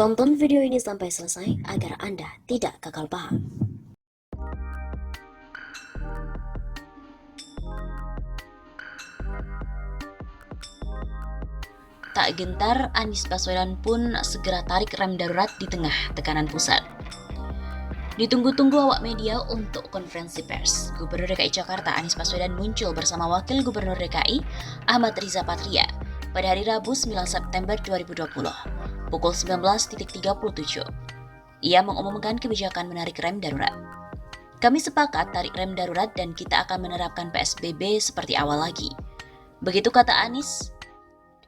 Tonton video ini sampai selesai agar Anda tidak gagal paham. Tak gentar, Anies Baswedan pun segera tarik rem darurat di tengah tekanan pusat. Ditunggu-tunggu awak media untuk konferensi pers, Gubernur DKI Jakarta Anies Baswedan muncul bersama Wakil Gubernur DKI Ahmad Riza Patria pada hari Rabu 9 September 2020, pukul 19.37. Ia mengumumkan kebijakan menarik rem darurat. Kami sepakat tarik rem darurat dan kita akan menerapkan PSBB seperti awal lagi. Begitu kata Anies.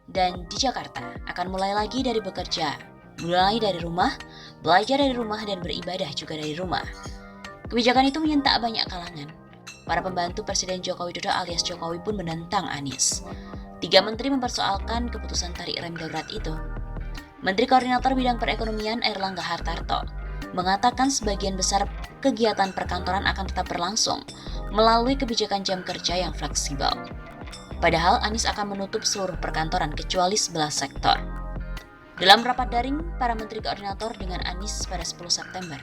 Dan di Jakarta akan mulai lagi dari bekerja, mulai dari rumah, belajar dari rumah dan beribadah juga dari rumah. Kebijakan itu menyentak banyak kalangan. Para pembantu Presiden Joko Widodo alias Jokowi pun menentang Anies. 3 menteri mempersoalkan keputusan tarik rem darurat itu. Menteri Koordinator Bidang Perekonomian Airlangga Hartarto mengatakan sebagian besar kegiatan perkantoran akan tetap berlangsung melalui kebijakan jam kerja yang fleksibel. Padahal Anies akan menutup seluruh perkantoran kecuali 11 sektor. Dalam rapat daring para menteri koordinator dengan Anies pada 10 September,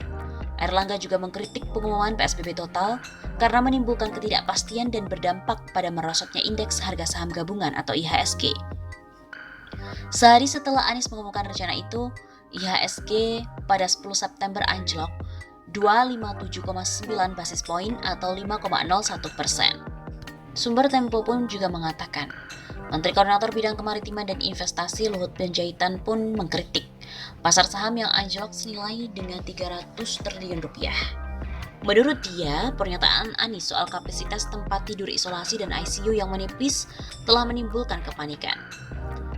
Airlangga juga mengkritik pengumuman PSBB total karena menimbulkan ketidakpastian dan berdampak pada merosotnya indeks harga saham gabungan atau IHSG. Sehari setelah Anies mengumumkan rencana itu, IHSG pada 10 September anjlok 257,9 basis poin atau 5,01%. Sumber Tempo pun juga mengatakan, Menteri Koordinator Bidang Kemaritiman dan Investasi Luhut Panjaitan pun mengkritik pasar saham yang anjlok senilai dengan 300 triliun rupiah. Menurut dia, pernyataan Anies soal kapasitas tempat tidur isolasi dan ICU yang menipis telah menimbulkan kepanikan.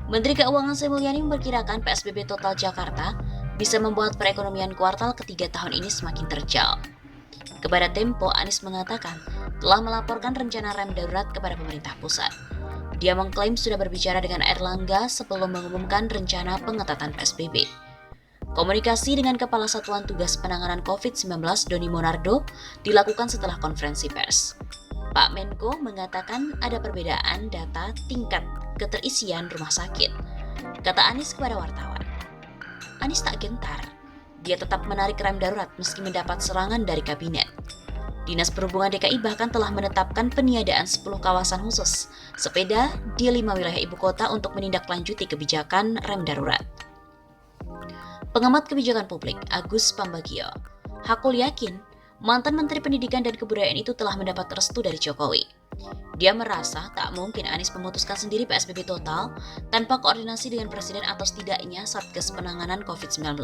Menteri Keuangan Sri Mulyani memperkirakan PSBB total Jakarta bisa membuat perekonomian kuartal ketiga tahun ini semakin terjal. Kepada Tempo, Anies mengatakan telah melaporkan rencana rem darurat kepada pemerintah pusat. Dia mengklaim sudah berbicara dengan Airlangga sebelum mengumumkan rencana pengetatan PSBB. Komunikasi dengan Kepala Satuan Tugas Penanganan COVID-19 Doni Monardo dilakukan setelah konferensi pers. Pak Menko mengatakan ada perbedaan data tingkat keterisian rumah sakit. Kata Anies kepada wartawan. Anies tak gentar. Dia tetap menarik rem darurat meski mendapat serangan dari kabinet. Dinas Perhubungan DKI bahkan telah menetapkan peniadaan 10 kawasan khusus sepeda di 5 wilayah ibu kota untuk menindaklanjuti kebijakan rem darurat. Pengamat kebijakan publik Agus Pambagio, Hakul yakin mantan Menteri Pendidikan dan Kebudayaan itu telah mendapat restu dari Jokowi. Dia merasa tak mungkin Anies memutuskan sendiri PSBB total tanpa koordinasi dengan Presiden atau setidaknya Satgas Penanganan COVID-19.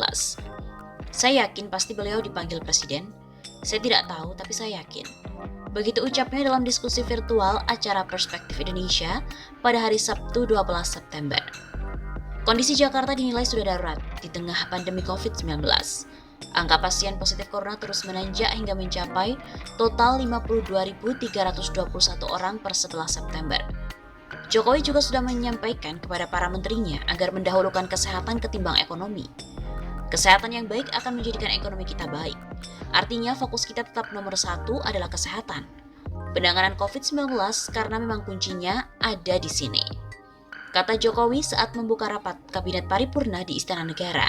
Saya yakin pasti beliau dipanggil Presiden. Saya tidak tahu, tapi saya yakin. Begitu ucapnya dalam diskusi virtual acara Perspektif Indonesia pada hari Sabtu 12 September. Kondisi Jakarta dinilai sudah darurat di tengah pandemi COVID-19. Angka pasien positif corona terus menanjak hingga mencapai total 52.321 orang per 11 September. Jokowi juga sudah menyampaikan kepada para menterinya agar mendahulukan kesehatan ketimbang ekonomi. Kesehatan yang baik akan menjadikan ekonomi kita baik. Artinya fokus kita tetap nomor 1 adalah kesehatan. Penanganan COVID-19 karena memang kuncinya ada di sini. Kata Jokowi saat membuka rapat Kabinet Paripurna di Istana Negara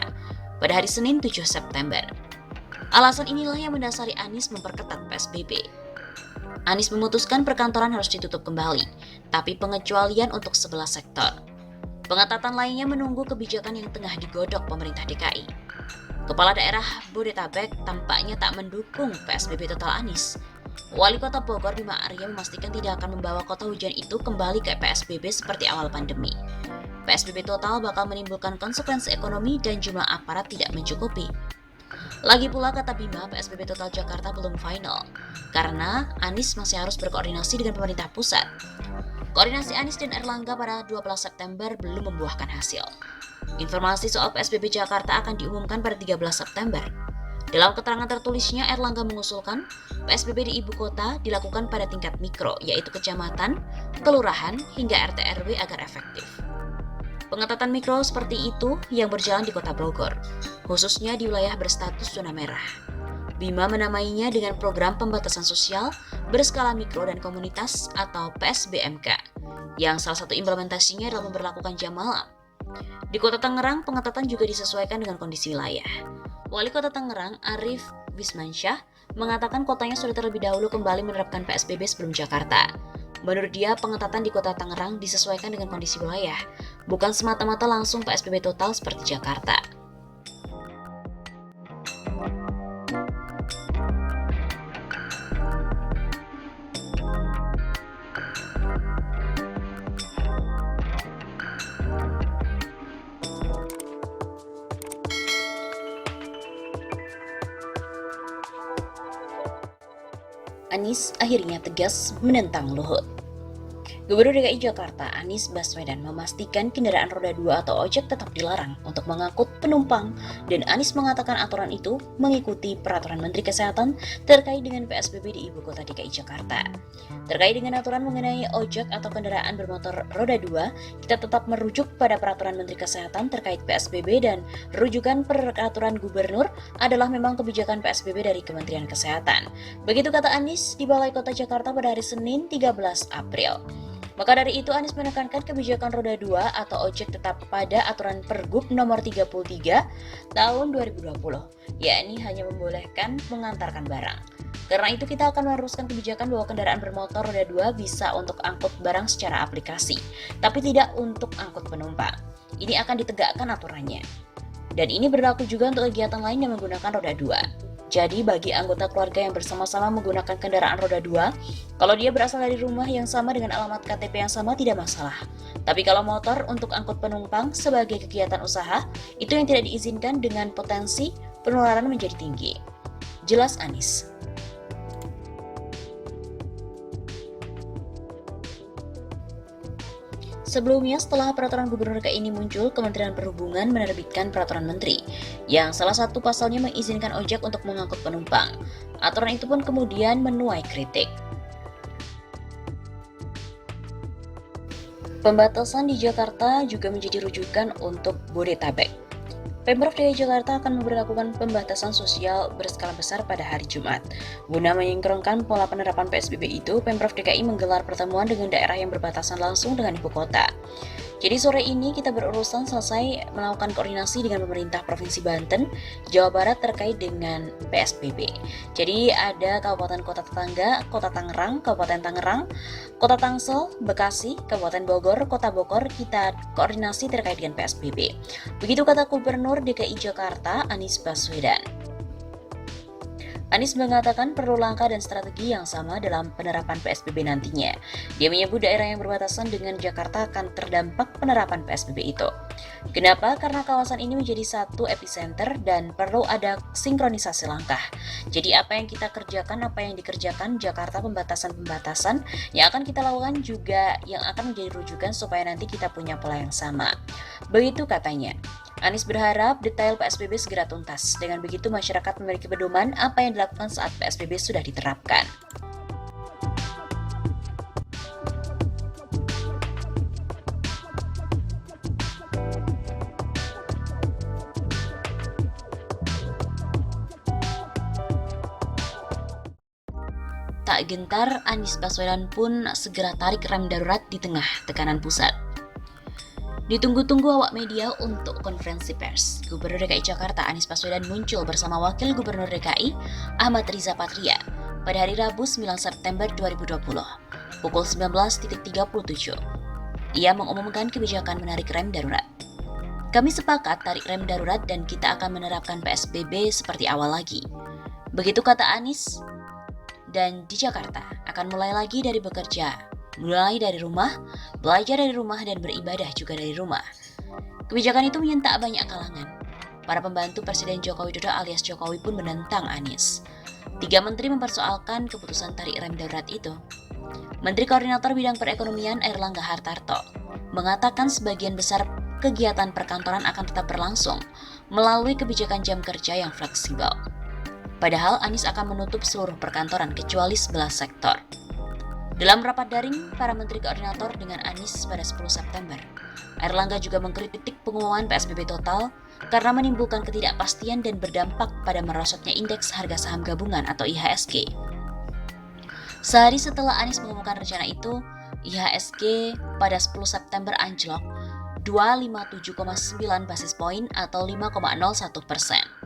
pada hari Senin 7 September. Alasan inilah yang mendasari Anies memperketat PSBB. Anies memutuskan perkantoran harus ditutup kembali, tapi pengecualian untuk 11 sektor. Pengetatan lainnya menunggu kebijakan yang tengah digodok pemerintah DKI. Kepala Daerah Bodetabek tampaknya tak mendukung PSBB total Anies. Wali Kota Bogor Bima Arya memastikan tidak akan membawa kota hujan itu kembali ke PSBB seperti awal pandemi. PSBB total bakal menimbulkan konsekuensi ekonomi dan jumlah aparat tidak mencukupi. Lagi pula kata Bima, PSBB total Jakarta belum final, karena Anies masih harus berkoordinasi dengan pemerintah pusat. Koordinasi Anies dan Airlangga pada 12 September belum membuahkan hasil. Informasi soal PSBB Jakarta akan diumumkan pada 13 September. Dalam keterangan tertulisnya, Airlangga mengusulkan PSBB di ibu kota dilakukan pada tingkat mikro, yaitu kecamatan, kelurahan, hingga RT RW agar efektif. Pengetatan mikro seperti itu yang berjalan di Kota Bogor, khususnya di wilayah berstatus zona merah. Bima menamainya dengan Program Pembatasan Sosial Berskala Mikro dan Komunitas atau PSBMK, yang salah satu implementasinya adalah memberlakukan jam malam. Di Kota Tangerang, pengetatan juga disesuaikan dengan kondisi wilayah. Wali Kota Tangerang, Arif Wismansyah, mengatakan kotanya sudah terlebih dahulu kembali menerapkan PSBB sebelum Jakarta. Menurut dia, pengetatan di Kota Tangerang disesuaikan dengan kondisi wilayah, bukan semata-mata langsung PSBB total seperti Jakarta. Anies akhirnya tegas menentang Luhut. Gubernur DKI Jakarta Anies Baswedan memastikan kendaraan roda 2 atau ojek tetap dilarang untuk mengangkut penumpang, dan Anies mengatakan aturan itu mengikuti peraturan Menteri Kesehatan terkait dengan PSBB di Ibu Kota DKI Jakarta. Terkait dengan aturan mengenai ojek atau kendaraan bermotor roda 2, kita tetap merujuk pada peraturan Menteri Kesehatan terkait PSBB, dan rujukan peraturan gubernur adalah memang kebijakan PSBB dari Kementerian Kesehatan. Begitu kata Anies di Balai Kota Jakarta pada hari Senin 13 April. Maka dari itu Anies menekankan kebijakan roda 2 atau ojek tetap pada aturan Pergub nomor 33 tahun 2020, yakni hanya membolehkan mengantarkan barang. Karena itu kita akan meneruskan kebijakan bahwa kendaraan bermotor roda 2 bisa untuk angkut barang secara aplikasi, tapi tidak untuk angkut penumpang. Ini akan ditegakkan aturannya. Dan ini berlaku juga untuk kegiatan lain yang menggunakan roda 2. Jadi bagi anggota keluarga yang bersama-sama menggunakan kendaraan roda 2, kalau dia berasal dari rumah yang sama dengan alamat KTP yang sama tidak masalah. Tapi kalau motor untuk angkut penumpang sebagai kegiatan usaha, itu yang tidak diizinkan dengan potensi penularan menjadi tinggi. Jelas Anies. Sebelumnya, setelah peraturan gubernur DKI ini muncul, Kementerian Perhubungan menerbitkan peraturan menteri, yang salah satu pasalnya mengizinkan ojek untuk mengangkut penumpang. Aturan itu pun kemudian menuai kritik. Pembatasan di Jakarta juga menjadi rujukan untuk Bodetabek. Pemprov DKI Jakarta akan memberlakukan pembatasan sosial berskala besar pada hari Jumat. Guna menyingkronkan pola penerapan PSBB itu, Pemprov DKI menggelar pertemuan dengan daerah yang berbatasan langsung dengan ibu kota. Jadi sore ini kita berurusan selesai melakukan koordinasi dengan pemerintah Provinsi Banten, Jawa Barat terkait dengan PSBB. Jadi ada kabupaten kota tetangga, Kota Tangerang, Kabupaten Tangerang, Kota Tangsel, Bekasi, Kabupaten Bogor, Kota Bogor, kita koordinasi terkait dengan PSBB. Begitu kata Gubernur DKI Jakarta Anies Baswedan. Anies mengatakan perlu langkah dan strategi yang sama dalam penerapan PSBB nantinya. Dia menyebut daerah yang berbatasan dengan Jakarta akan terdampak penerapan PSBB itu. Kenapa? Karena kawasan ini menjadi satu epicenter dan perlu ada sinkronisasi langkah. Jadi apa yang kita kerjakan, apa yang dikerjakan Jakarta pembatasan-pembatasan yang akan kita lakukan juga yang akan menjadi rujukan supaya nanti kita punya pola yang sama. Begitu katanya. Anies berharap detail PSBB segera tuntas. Dengan begitu masyarakat memiliki pedoman apa yang dilakukan saat PSBB sudah diterapkan. Tak gentar, Anies Baswedan pun segera tarik rem darurat di tengah tekanan pusat. Ditunggu-tunggu awak media untuk konferensi pers. Gubernur DKI Jakarta Anies Baswedan muncul bersama Wakil Gubernur DKI Ahmad Riza Patria pada hari Rabu 9 September 2020, pukul 19.37. Ia mengumumkan kebijakan menarik rem darurat. Kami sepakat tarik rem darurat dan kita akan menerapkan PSBB seperti awal lagi. Begitu kata Anies, dan di Jakarta akan mulai lagi dari bekerja. Mulai dari rumah, belajar dari rumah, dan beribadah juga dari rumah. Kebijakan itu menyentak banyak kalangan. Para pembantu Presiden Joko Widodo alias Jokowi pun menentang Anies. 3 menteri mempersoalkan keputusan tarik rem darurat itu. Menteri Koordinator Bidang Perekonomian Airlangga Hartarto mengatakan sebagian besar kegiatan perkantoran akan tetap berlangsung melalui kebijakan jam kerja yang fleksibel. Padahal Anies akan menutup seluruh perkantoran kecuali 11 sektor. Dalam rapat daring para menteri koordinator dengan Anies pada 10 September, Airlangga juga mengkritik pengumuman PSBB total karena menimbulkan ketidakpastian dan berdampak pada merosotnya indeks harga saham gabungan atau IHSG. Sehari setelah Anies mengumumkan rencana itu, IHSG pada 10 September anjlok 257,9 basis poin atau 5,01%.